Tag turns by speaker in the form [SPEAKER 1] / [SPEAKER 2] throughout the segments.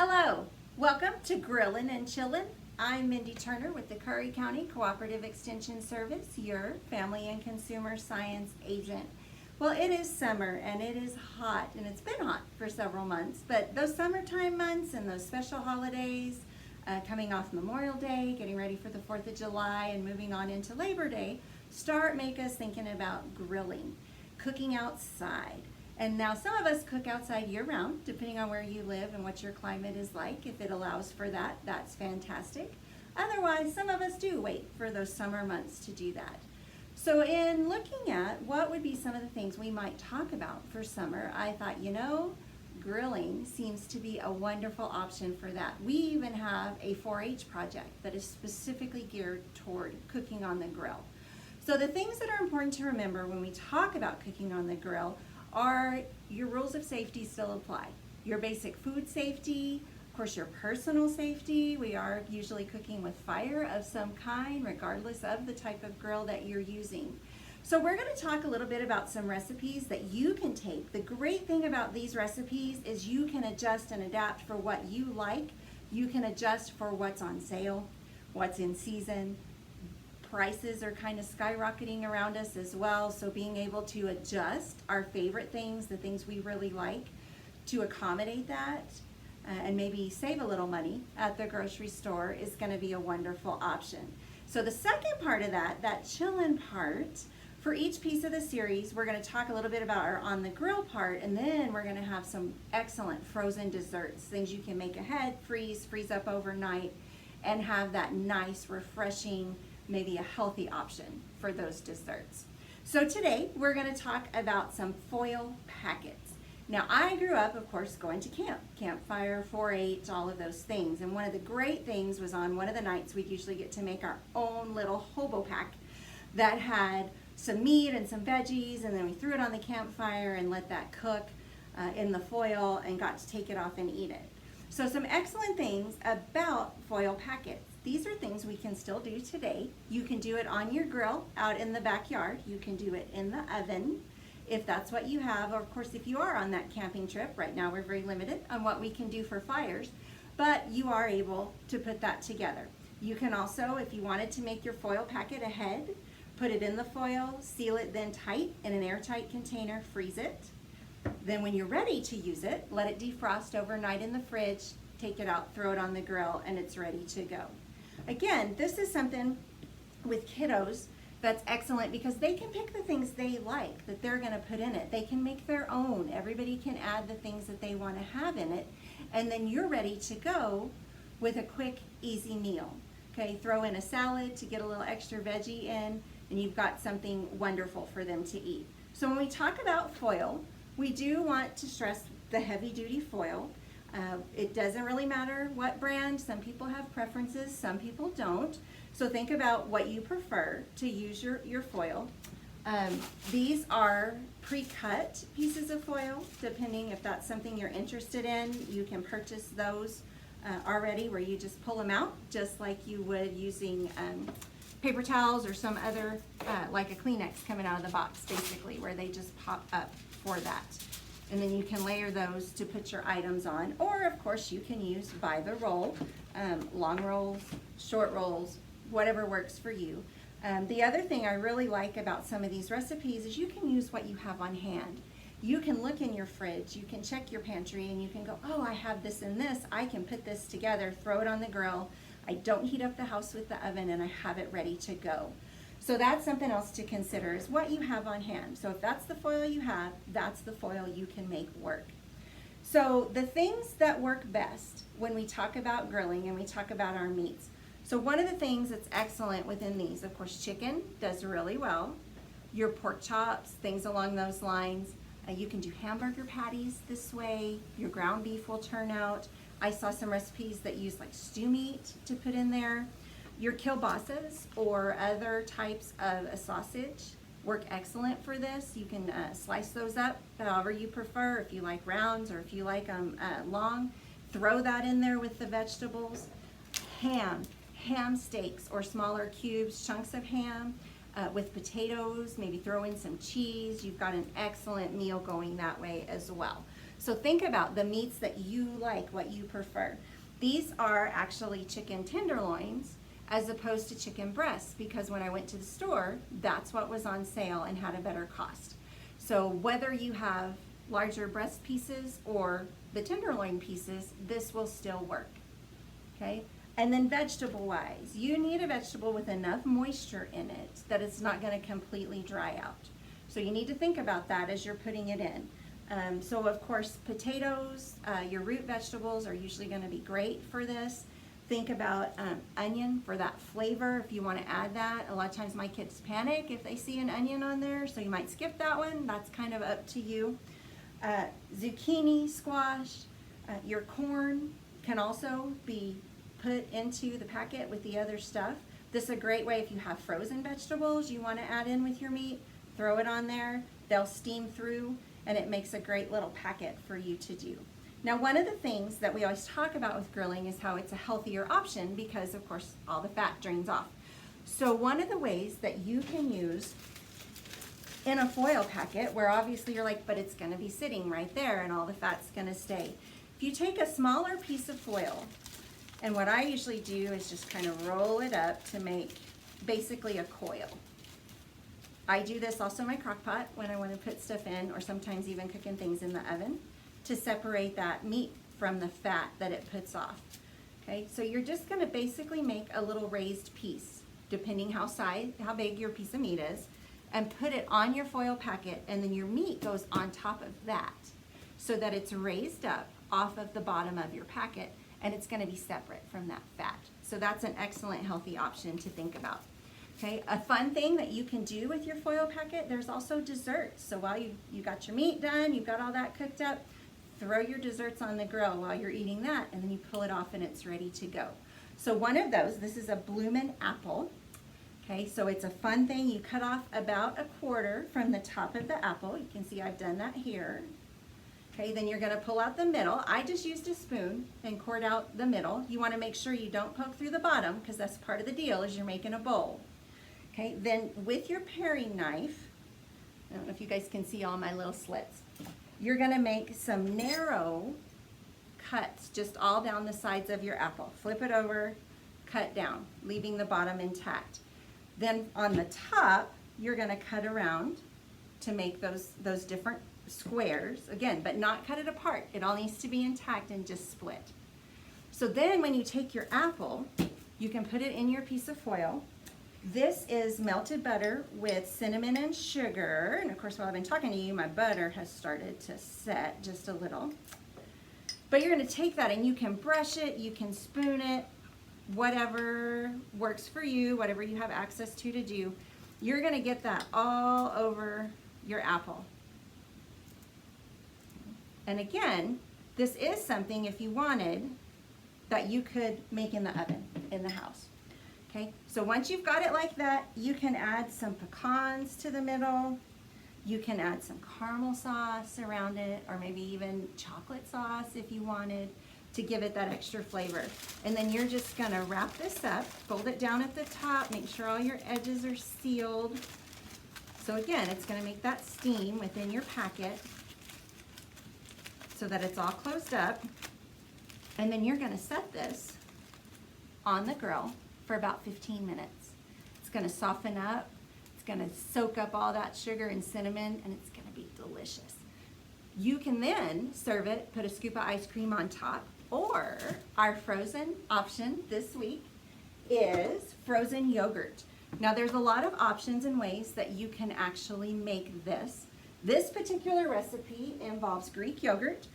[SPEAKER 1] Hello, welcome to Grillin and Chillin. I'm Mindy Turner with the Curry County Cooperative Extension Service, your family and consumer science agent. Well, it is summer and it is hot, and it's been hot for several months, but those summertime months and those special holidays, coming off Memorial Day, getting ready for the 4th of July, and moving on into Labor Day, make us thinking about grilling, cooking outside. And now some of us cook outside year-round, depending on where you live and what your climate is like. If it allows for that, that's fantastic. Otherwise, some of us do wait for those summer months to do that. So in looking at what would be some of the things we might talk about for summer, I thought, grilling seems to be a wonderful option for that. We even have a 4-H project that is specifically geared toward cooking on the grill. So the things that are important to remember when we talk about cooking on the grill are your rules of safety still apply. Your basic food safety, of course your personal safety. We are usually cooking with fire of some kind, regardless of the type of grill that you're using. So we're going to talk a little bit about some recipes that you can take. The great thing about these recipes is you can adjust and adapt for what you like. You can adjust for what's on sale, what's in season. Prices are kind of skyrocketing around us as well, so being able to adjust our favorite things, the things we really like, to accommodate that and maybe save a little money at the grocery store is going to be a wonderful option. So the second part of that chillin' part, for each piece of the series, we're going to talk a little bit about our on the grill part, and then we're going to have some excellent frozen desserts, things you can make ahead, freeze up overnight, and have that nice, refreshing, maybe a healthy option for those desserts. So today we're going to talk about some foil packets. Now I grew up, of course, going to campfire, 4-H, all of those things. And one of the great things was on one of the nights we'd usually get to make our own little hobo pack that had some meat and some veggies, and then we threw it on the campfire and let that cook in the foil and got to take it off and eat it. So some excellent things about foil packets. These are things we can still do today. You can do it on your grill out in the backyard. You can do it in the oven if that's what you have. Or of course, if you are on that camping trip, right now we're very limited on what we can do for fires, but you are able to put that together. You can also, if you wanted to make your foil packet ahead, put it in the foil, seal it then tight in an airtight container, freeze it. Then when you're ready to use it, let it defrost overnight in the fridge, take it out, throw it on the grill, and it's ready to go. Again, this is something with kiddos that's excellent because they can pick the things they like that they're going to put in it. They can make their own. Everybody can add the things that they want to have in it, and then you're ready to go with a quick, easy meal. Okay, throw in a salad to get a little extra veggie in, and you've got something wonderful for them to eat. So when we talk about foil, we do want to stress the heavy-duty foil. It doesn't really matter what brand. Some people have preferences, some people don't. So think about what you prefer to use your foil. These are pre-cut pieces of foil, depending if that's something you're interested in. You can purchase those already where you just pull them out, just like you would using paper towels or some other, like a Kleenex coming out of the box, basically, where they just pop up for that. And then you can layer those to put your items on, or of course you can use by the roll, long rolls, short rolls, whatever works for you. The other thing I really like about some of these recipes is you can use what you have on hand. You can look in your fridge, you can check your pantry, and you can go, oh, I have this and this, I can put this together, throw it on the grill. I don't heat up the house with the oven, and I have it ready to go. So that's something else to consider, is what you have on hand. So if that's the foil you have, that's the foil you can make work. So the things that work best when we talk about grilling and we talk about our meats. So one of the things that's excellent within these, of course, chicken does really well. Your pork chops, things along those lines. You can do hamburger patties this way. Your ground beef will turn out. I saw some recipes that use like stew meat to put in there. Your kielbasa's or other types of a sausage work excellent for this. You can slice those up however you prefer. If you like rounds or if you like them long, throw that in there with the vegetables. Ham steaks or smaller cubes, chunks of ham with potatoes, maybe throw in some cheese. You've got an excellent meal going that way as well. So think about the meats that you like, what you prefer. These are actually chicken tenderloins as opposed to chicken breasts, because when I went to the store, that's what was on sale and had a better cost. So whether you have larger breast pieces or the tenderloin pieces, this will still work, okay? And then vegetable-wise, you need a vegetable with enough moisture in it that it's not gonna completely dry out. So you need to think about that as you're putting it in. So of course, potatoes, your root vegetables are usually gonna be great for this. Think about onion for that flavor if you wanna add that. A lot of times my kids panic if they see an onion on there, so you might skip that one. That's kind of up to you. Zucchini, squash, your corn can also be put into the packet with the other stuff. This is a great way if you have frozen vegetables you wanna add in with your meat, throw it on there, they'll steam through, and it makes a great little packet for you to do. Now, one of the things that we always talk about with grilling is how it's a healthier option because, of course, all the fat drains off. So one of the ways that you can use in a foil packet, where obviously you're like, but it's gonna be sitting right there and all the fat's gonna stay. If you take a smaller piece of foil, and what I usually do is just kind of roll it up to make basically a coil. I do this also in my crock pot when I want to put stuff in, or sometimes even cooking things in the oven, to separate that meat from the fat that it puts off. Okay, so you're just going to basically make a little raised piece, depending how big your piece of meat is, and put it on your foil packet, and then your meat goes on top of that, so that it's raised up off of the bottom of your packet, and it's going to be separate from that fat. So that's an excellent healthy option to think about. Okay, a fun thing that you can do with your foil packet, there's also desserts. So while you got your meat done, you've got all that cooked up, throw your desserts on the grill while you're eating that, and then you pull it off and it's ready to go. So one of those, this is a bloomin' apple. Okay, so it's a fun thing. You cut off about a quarter from the top of the apple. You can see I've done that here. Okay, then you're gonna pull out the middle. I just used a spoon and cored out the middle. You wanna make sure you don't poke through the bottom, because that's part of the deal as you're making a bowl. Okay, then with your paring knife, I don't know if you guys can see all my little slits, you're gonna make some narrow cuts just all down the sides of your apple. Flip it over, cut down, leaving the bottom intact. Then on the top, you're gonna cut around to make those different squares, again, but not cut it apart. It all needs to be intact and just split. So then when you take your apple, you can put it in your piece of foil. This is melted butter with cinnamon and sugar. And of course, while I've been talking to you, my butter has started to set just a little. But you're gonna take that and you can brush it, you can spoon it, whatever works for you, whatever you have access to do. You're gonna get that all over your apple. And again, this is something, if you wanted, that you could make in the oven in the house. Okay, so once you've got it like that, you can add some pecans to the middle. You can add some caramel sauce around it, or maybe even chocolate sauce if you wanted to give it that extra flavor. And then you're just gonna wrap this up, fold it down at the top, make sure all your edges are sealed. So again, it's gonna make that steam within your packet so that it's all closed up. And then you're gonna set this on the grill for about 15 minutes. It's gonna soften up, it's gonna soak up all that sugar and cinnamon, and it's gonna be delicious. You can then serve it, put a scoop of ice cream on top, or our frozen option this week is frozen yogurt. Now there's a lot of options and ways that you can actually make this. This particular recipe involves Greek yogurt.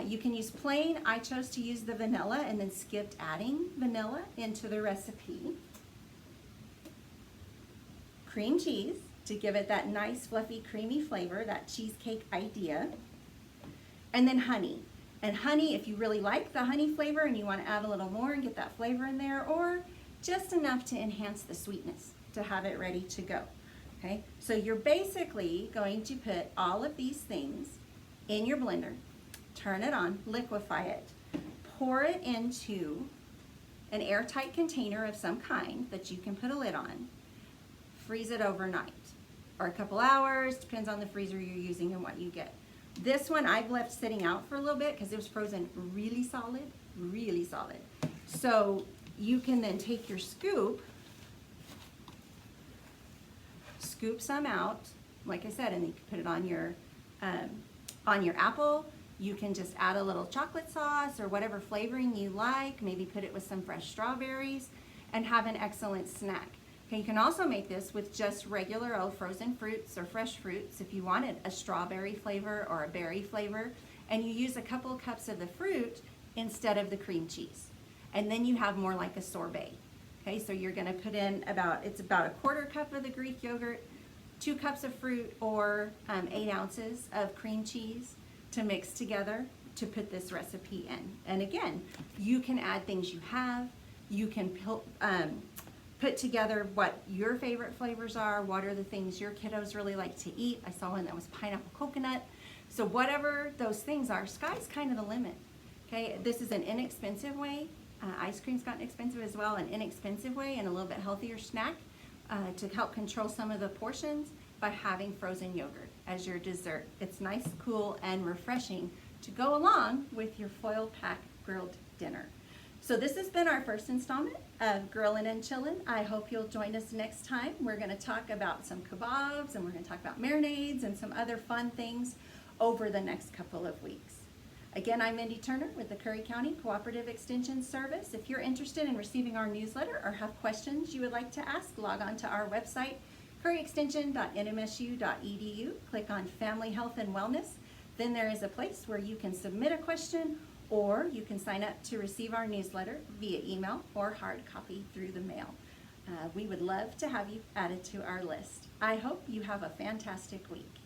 [SPEAKER 1] You can use plain. I chose to use the vanilla and then skipped adding vanilla into the recipe. Cream cheese to give it that nice fluffy creamy flavor, that cheesecake idea. And then honey. And honey, if you really like the honey flavor and you want to add a little more and get that flavor in there, or just enough to enhance the sweetness to have it ready to go. Okay, so you're basically going to put all of these things in your blender, turn it on, liquefy it, pour it into an airtight container of some kind that you can put a lid on, freeze it overnight, or a couple hours, depends on the freezer you're using and what you get. This one I've left sitting out for a little bit because it was frozen really solid, really solid. So you can then take your scoop some out, like I said, and you can put it on your apple. You can just add a little chocolate sauce or whatever flavoring you like, maybe put it with some fresh strawberries, and have an excellent snack. Okay, you can also make this with just regular old frozen fruits or fresh fruits if you wanted a strawberry flavor or a berry flavor, and you use a couple cups of the fruit instead of the cream cheese. And then you have more like a sorbet. Okay, so you're gonna put in it's about a quarter cup of the Greek yogurt, 2 cups of fruit, or 8 ounces of cream cheese to mix together to put this recipe in. And again, you can add things you have. You can put together what your favorite flavors are, what are the things your kiddos really like to eat. I saw one that was pineapple coconut. So whatever those things are, sky's kind of the limit. Okay, this is an inexpensive way. Ice cream's gotten expensive as well, an inexpensive way and a little bit healthier snack to help control some of the portions by having frozen yogurt as your dessert. It's nice, cool, and refreshing to go along with your foil pack grilled dinner. So this has been our first installment of Grillin and Chillin. I hope you'll join us next time. We're gonna talk about some kebabs, and we're gonna talk about marinades and some other fun things over the next couple of weeks. Again, I'm Mindy Turner with the Curry County Cooperative Extension Service. If you're interested in receiving our newsletter or have questions you would like to ask, log on to our website, curryextension.nmsu.edu. Click on Family Health and Wellness. Then there is a place where you can submit a question, or you can sign up to receive our newsletter via email or hard copy through the mail. We would love to have you added to our list. I hope you have a fantastic week.